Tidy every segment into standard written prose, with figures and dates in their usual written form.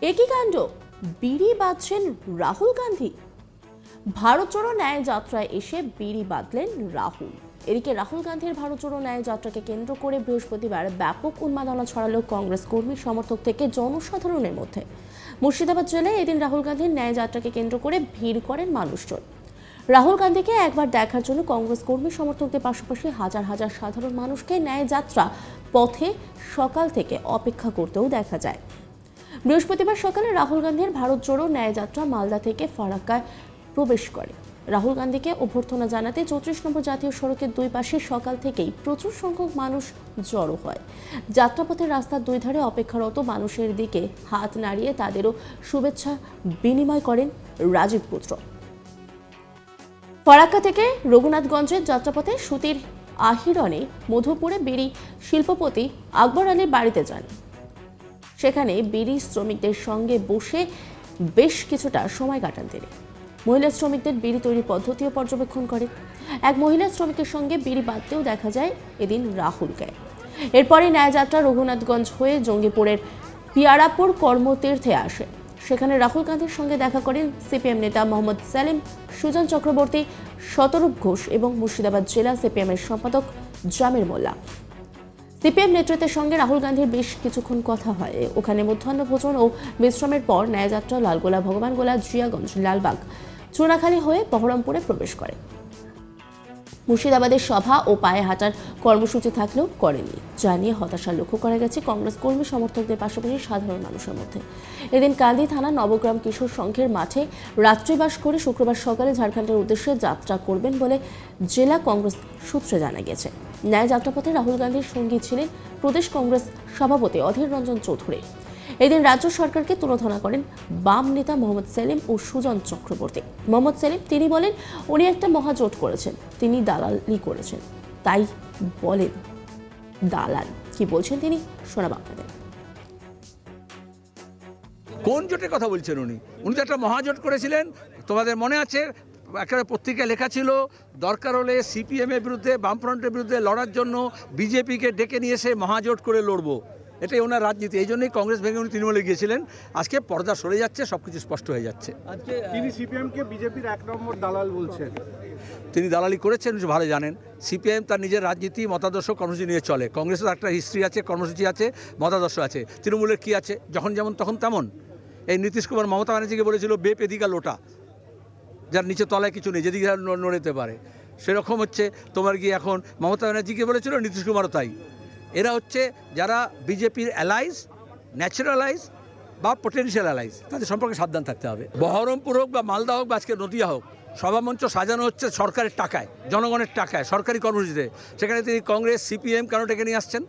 একই কাণ্ড, বিড়ি বাঁধছেন রাহুল গান্ধী। ভারত জোড়ো ন্যায় যাত্রায় এসে বিড়ি বাঁধলেন রাহুল। এদিকে রাহুল গান্ধীর ভারত জোড়ো ন্যায় যাত্রাকে কেন্দ্র করে বৃহস্পতিবার ব্যাপক উন্মাদনা ছড়ালো কংগ্রেস কর্মী সমর্থক থেকে জনসাধারণের মধ্যে। মুর্শিদাবাদ জেলায় এদিন রাহুল গান্ধীর ন্যায় যাত্রাকে কেন্দ্র করে ভিড় করেন মানুষজন। রাহুল গান্ধীকে একবার দেখার জন্য কংগ্রেস কর্মী সমর্থকদের পাশাপাশি হাজার হাজার সাধারণ মানুষকে ন্যায় যাত্রা পথে সকাল থেকে অপেক্ষা করতেও দেখা যায়। বৃহস্পতিবার সকালে রাহুল গান্ধীর ভারত জোড়ো ন্যায় যাত্রা মালদা থেকে ফারাক্কায় প্রবেশ করে। রাহুল গান্ধীকে অভ্যর্থনা জানাতে 34 নম্বর জাতীয় সড়কের দুই পাশে সকাল থেকেই প্রচুর সংখ্যক মানুষ জড়ো হয়। যাত্রাপথের রাস্তার দুই ধারে অপেক্ষারত মানুষের দিকে হাত নাড়িয়ে তাদেরও শুভেচ্ছা বিনিময় করেন রাজীব পুত্র। ফারাক্কা থেকে রঘুনাথগঞ্জের যাত্রাপথে সুতির আহিরনে মধুপুরে বিড়ি শিল্পপতি আকবর আলীর বাড়িতে যান। সেখানে বিড়ি শ্রমিকদের সঙ্গে বসে বেশ কিছুটা সময় কাটান তিনি। মহিলা শ্রমিকদের বিড়ি তৈরির পদ্ধতিও পর্যবেক্ষণ করেন। এক মহিলা শ্রমিকের সঙ্গে বিড়ি বাঁধতেও দেখা যায় এদিন রাহুলকে। এরপরে ন্যায়যাত্রা রঘুনাথগঞ্জ হয়ে জঙ্গিপুরের পিয়ারাপুর কর্মতীর্থে আসে। সেখানে রাহুল গান্ধীর সঙ্গে দেখা করেন সিপিএম নেতা মোহাম্মদ সেলিম, সুজন চক্রবর্তী, শতরূপ ঘোষ এবং মুর্শিদাবাদ জেলা সিপিএমের সম্পাদক জামির মোল্লা। সিপিএম নেতৃত্বের সঙ্গে রাহুল গান্ধীর বেশ কিছুক্ষণ কথা হয়। ওখানে মধ্যাহ্ন ভোজন ও বিশ্রামের পর ন্যায়যাত্রা লালগোলা, ভগবানগোলা, জিয়াগঞ্জ, লালবাগ, চুনাখালী হয়ে বহরমপুরে প্রবেশ করে। মুর্শিদাবাদের সভা ও পায়ে হাঁটার কর্মসূচি থাকলেও করেনি, যা নিয়ে হতাশা লক্ষ্য করা গেছে কংগ্রেস কর্মী সমর্থকদের পাশাপাশি সাধারণ মানুষের মধ্যে। এদিন কান্দি থানা নবগ্রাম কিশোর সংঘের মাঠে রাত্রিবাস করে শুক্রবার সকালে ঝাড়খণ্ডের উদ্দেশ্যে যাত্রা করবেন বলে জেলা কংগ্রেস সূত্রে জানা গেছে। ন্যায় যাত্রাপথে রাহুল গান্ধীর সঙ্গী ছিলেন প্রদেশ কংগ্রেস সভাপতি অধীর রঞ্জন চৌধুরী। এদিন রাজ্য সরকারকে তুলোধনা করেন বাম নেতা মোহাম্মদ সেলিম ও সুজন চক্রবর্তী। মোহাম্মদ সেলিম তিনি বলেন উনি একটা মহাজোট করেছেন, তিনি দালালি করেছেন, তাই বলেন দালাল। কি বলছেন তিনি শোনাব আপনাদের। কোন জোটের কথা বলছেন উনি? উনি তো একটা মহাজোট করেছিলেন, তোমাদের মনে আছে, একটা পত্রিকায় লেখা ছিল দরকার হলে সিপিএমের বিরুদ্ধে, বামফ্রন্টের বিরুদ্ধে লড়ার জন্য বিজেপিকে ডেকে নিয়ে এসে মহাজোট করে লড়বো। এটাই ওনার রাজনীতি। এই জন্যই কংগ্রেস ভেঙে উনি তৃণমূলে গিয়েছিলেন। আজকে পর্দা সরে যাচ্ছে, সব কিছু স্পষ্ট হয়ে যাচ্ছে। আজকে তিনি সিপিএমকে বিজেপির 1 নম্বর দালাল বলছেন। তিনি দালালি করেছেন ভালো জানেন। সিপিএম তার নিজের রাজনীতি, মতাদর্শ, কর্মসূচি নিয়ে চলে। কংগ্রেসের একটা হিস্ট্রি আছে, কর্মসূচি আছে, মতাদর্শ আছে। তৃণমূলের কি আছে? যখন যেমন তখন তেমন। এই নীতিশ কুমার মমতা ব্যানার্জিকে বলেছিল বেপেদিকা লোটা, যার নিচে তলায় কিছু নেই, যেদিকে নড়তে পারে। সেরকম হচ্ছে তোমার গিয়ে এখন মমতা ব্যানার্জিকে বলেছিল, নীতিশ কুমারও তাই। এরা হচ্ছে যারা বিজেপির অ্যালাইজ, ন্যাচারালাইজ বা পোটেনশিয়াল অ্যালাইজ, তাদের সম্পর্কে সাবধান থাকতে হবে। বহরমপুর হোক বা মালদা হোক বা আজকে নদিয়া হোক, সভামঞ্চ সাজানো হচ্ছে সরকারের টাকায়, জনগণের টাকায়, সরকারি কর্মসূচিতে। সেখানে তিনি কংগ্রেস, সিপিএম কেন ডেকে নিয়ে আসছেন?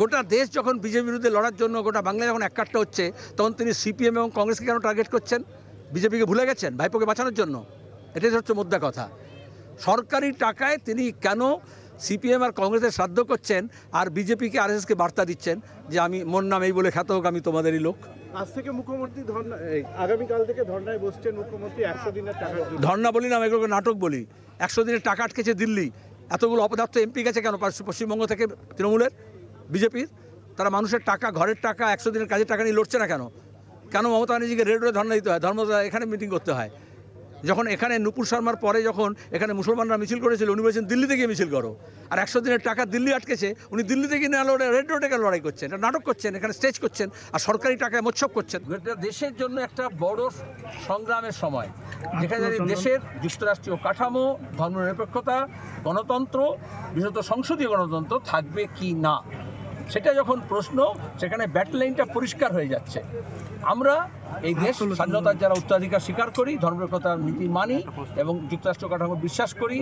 গোটা দেশ যখন বিজেপির বিরুদ্ধে লড়ার জন্য, গোটা বাংলা যখন এককাট্টা হচ্ছে, তখন তিনি সিপিএম এবং কংগ্রেসকে কেন টার্গেট করছেন? বিজেপিকে ভুলে গেছেন ভাইপোকে বাঁচানোর জন্য? এটাই হচ্ছে মোদ্দা কথা। সরকারি টাকায় তিনি কেন সিপিএম আর কংগ্রেসের শ্রাদ্ধ করছেন আর বিজেপিকে, আরএসএসকে বার্তা দিচ্ছেন যে আমি মোর নাম এই বলে খ্যাত হোক, আমি তোমাদেরই লোক? আজ থেকে মুখ্যমন্ত্রী আগামীকাল থেকে ধর্নায় বসছেন মুখ্যমন্ত্রী 100 দিনের টাকার জন্য। ধর্না বলি না, এগুলোকে নাটক বলি। 100 দিনের টাকা আটকেছে দিল্লি। এতগুলো অপদার্থ এমপি গেছে কেন পশ্চিমবঙ্গ থেকে তৃণমূলের, বিজেপির? তারা মানুষের টাকা, ঘরের টাকা, 100 দিনের কাজের টাকা নিয়ে লড়ছে না কেন? কেন মমতা ব্যানার্জিকে রেড রোডে ধর্না দিতে হয়, এখানে মিটিং করতে হয়? যখন এখানে নুপুর শর্মার পরে যখন এখানে মুসলমানরা মিছিল করেছিল, উনি বলেছেন দিল্লিতে গিয়ে মিছিল করো। আর 100 দিনের টাকা দিল্লি আটকেছে, উনি দিল্লিতে গিয়ে না লড়ে রেড রোডে কেন লড়াই করছেন? এটা নাটক করছেন, এখানে স্টেজ করছেন আর সরকারি টাকায় মোৎসব করছেন। এটা দেশের জন্য একটা বড় সংগ্রামের সময়, যেখানে দেশের যুক্তরাষ্ট্রীয় কাঠামো, ধর্মনিরপেক্ষতা, গণতন্ত্র, বিশেষত সংসদীয় গণতন্ত্র থাকবে কি না, সেটা যখন প্রশ্ন, সেখানে ব্যাটল লাইনটা পরিষ্কার হয়ে যাচ্ছে। আমরা এই দেশ স্বাধীনতার যারা উত্তরাধিকার স্বীকার করি, ধর্মনিরপেক্ষতার নীতি মানি এবং যুক্তরাষ্ট্র কাঠামো বিশ্বাস করি,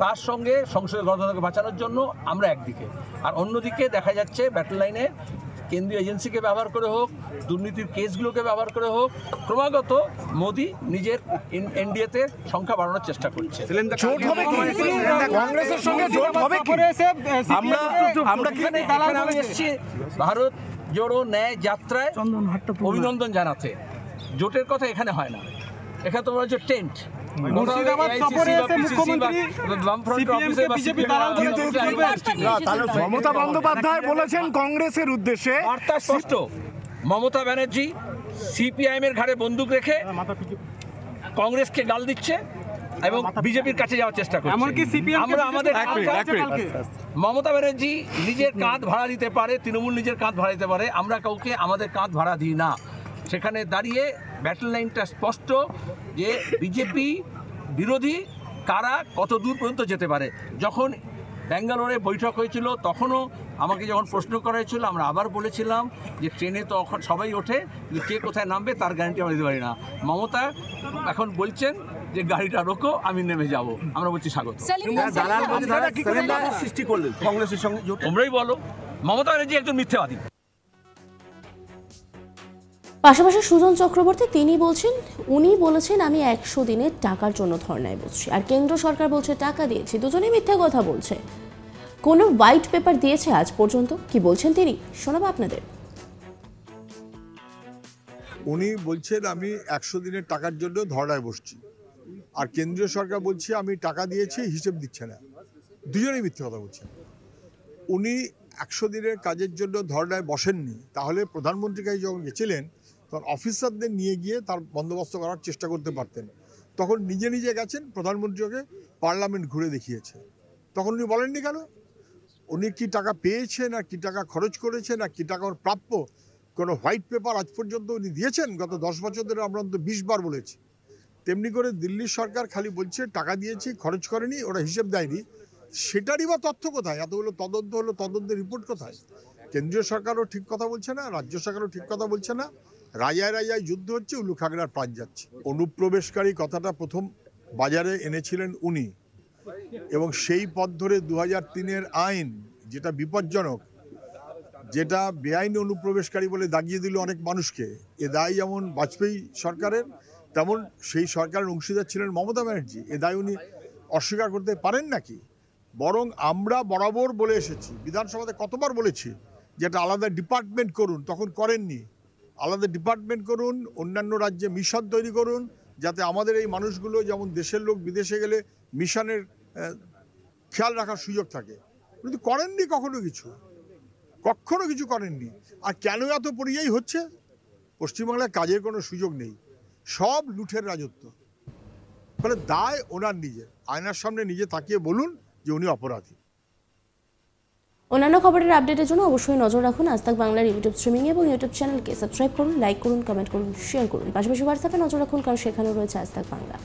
তার সঙ্গে সংসদীয় গণতন্ত্রকে বাঁচানোর জন্য আমরা একদিকে, আর অন্যদিকে দেখা যাচ্ছে ব্যাটল লাইনে কেন্দ্রীয় এজেন্সিকে ব্যবহার করে হোক, দুর্নীতির কেসগুলোকে ব্যবহার করে হোক, ক্রমাগত মোদি নিজের এনডিএতে সংখ্যা বাড়ানোর চেষ্টা করছে। আমরা এসেছি ভারত জোড়ো ন্যায় যাত্রায় অভিনন্দন জানাতে। জোটের কথা এখানে হয় না, এখানে তোমরা হচ্ছে টেন্ট। মমতা বন্দ্যোপাধ্যায় বলেছেন কংগ্রেসের উদ্দেশ্যে, বার্তা স্পষ্ট। মমতা ব্যানার্জি সিপিআইএম এর ঘাড়ে বন্দুক রেখে কংগ্রেসকে গাল দিচ্ছে এবং বিজেপির কাছে যাওয়ার চেষ্টা করছে। আমরা আমাদের মমতা ব্যানার্জি নিজের কাঁধ ভাড়া দিতে পারে, তৃণমূল নিজের কাঁধ ভাড়া দিতে পারে, আমরা কাউকে আমাদের কাঁধ ভাড়া দিই না। সেখানে দাঁড়িয়ে ব্যাটল লাইনটা স্পষ্ট যে বিজেপি বিরোধী কারা কত দূর পর্যন্ত যেতে পারে। যখন ব্যাঙ্গালোরে বৈঠক হয়েছিল তখনও আমাকে যখন প্রশ্ন করা হয়েছিল, আমরা আবার বলেছিলাম যে ট্রেনে তো এখন সবাই ওঠে, কিন্তু কে কোথায় নামবে তার গ্যারান্টি আমরা দিতে পারি না। মমতা এখন বলছেন যে গাড়িটা রোকো, আমি নেমে যাব। আমরা বলছি স্বাগত। সৃষ্টি করলেন কংগ্রেসের সঙ্গে, তোমরাই বলো। মমতা ব্যানার্জি একজন মিথ্যাবাদী। পাশাপাশি সুজন চক্রবর্তী তিনি বলছেন, উনি বলেছেন আমি 100 দিনের টাকার জন্য ধর্নায় বসছি, আর কেন্দ্র সরকার বলছে টাকা দিয়েছি। দুজনেই মিথ্যা কথা বলছে। কোনো হোয়াইট পেপার দিয়েছে আজ পর্যন্ত? কি বলছেন তিনি, শোনাবো আপনাদের। উনি বলছেন আমি 100 দিনের টাকার জন্য ধর্নায় বসছি, আর কেন্দ্রীয় সরকার বলছে আমি টাকা দিয়েছি, হিসেব দিচ্ছে না। দুজনেই মিথ্যে কথা বলছেন। উনি 100 দিনের কাজের জন্য ধর্নায় বসেননি, তাহলে প্রধানমন্ত্রীর কাছে যখন গেছিলেন তখন অফিসারদের নিয়ে গিয়ে তার বন্দোবস্ত করার চেষ্টা করতে পারতেন। তখন নিজে নিজে গেছেন, প্রধানমন্ত্রীকে পার্লামেন্ট ঘুরে দেখিয়েছে। তখন উনি বলেননি কেন? উনি কি টাকা পেয়েছেন, আর কি টাকা খরচ করেছেন, আর কি টাকা ওর প্রাপ্য, কোনো হোয়াইট পেপার আজ পর্যন্ত উনি দিয়েছেন? গত 10 বছর ধরে আমরা অন্তত 20 বার বলেছি। তেমনি করে দিল্লির সরকার খালি বলছে টাকা দিয়েছি, খরচ করেনি, ওরা হিসেব দেয়নি। সেটারই বা তথ্য কোথায়? এতগুলো তদন্ত হলো, তদন্তের রিপোর্ট কোথায়? কেন্দ্রীয় সরকারও ঠিক কথা বলছে না, রাজ্য সরকারও ঠিক কথা বলছে না। রাজায় রাজায় যুদ্ধ হচ্ছে, উলু খাগড়ার প্রাণ যাচ্ছে। অনুপ্রবেশকারী কথাটা প্রথম বাজারে এনেছিলেন উনি, এবং সেই পথ ধরে 2003-এর আইন, যেটা বিপজ্জনক, যেটা বেআইনি অনুপ্রবেশকারী বলে দাগিয়ে দিল অনেক মানুষকে, এ দায় যেমন বাজপেয়ী সরকারের, তেমন সেই সরকারের অংশীদার ছিলেন মমতা ব্যানার্জি। এ দায় উনি অস্বীকার করতে পারেন নাকি? বরং আমরা বরাবর বলে এসেছি, বিধানসভাতে কতবার বলেছি যে একটা আলাদা ডিপার্টমেন্ট করুন, তখন করেননি। আলাদা ডিপার্টমেন্ট করুন, অন্যান্য রাজ্যে মিশন তৈরি করুন, যাতে আমাদের এই মানুষগুলো যেমন দেশের লোক বিদেশে গেলে মিশনের খেয়াল রাখার সুযোগ থাকে। কিন্তু করেননি কখনো কিছু করেননি। আর কেন এত পরিযায়ী হচ্ছে? পশ্চিমবাংলায় কাজের কোনো সুযোগ নেই, সব লুঠের রাজত্ব। ফলে দায় ওনার নিজের। আয়নার সামনে নিজে তাকিয়ে বলুন যে উনি অপরাধী। অন্যান্য খবরের আপডেটের জন্য অবশ্যই নজর রাখুন আজ তাক বাংলার ইউটিউব স্ট্রিমিং এবং ইউটিউব চ্যানেলকে সাবস্ক্রাইব করুন, লাইক করুন, কমেন্ট করুন, শেয়ার করুন। পাশাপাশি হোয়াটসঅ্যাপে নজর রাখুন, কারণ সেখানেও রয়েছে আজ তাক বাংলা।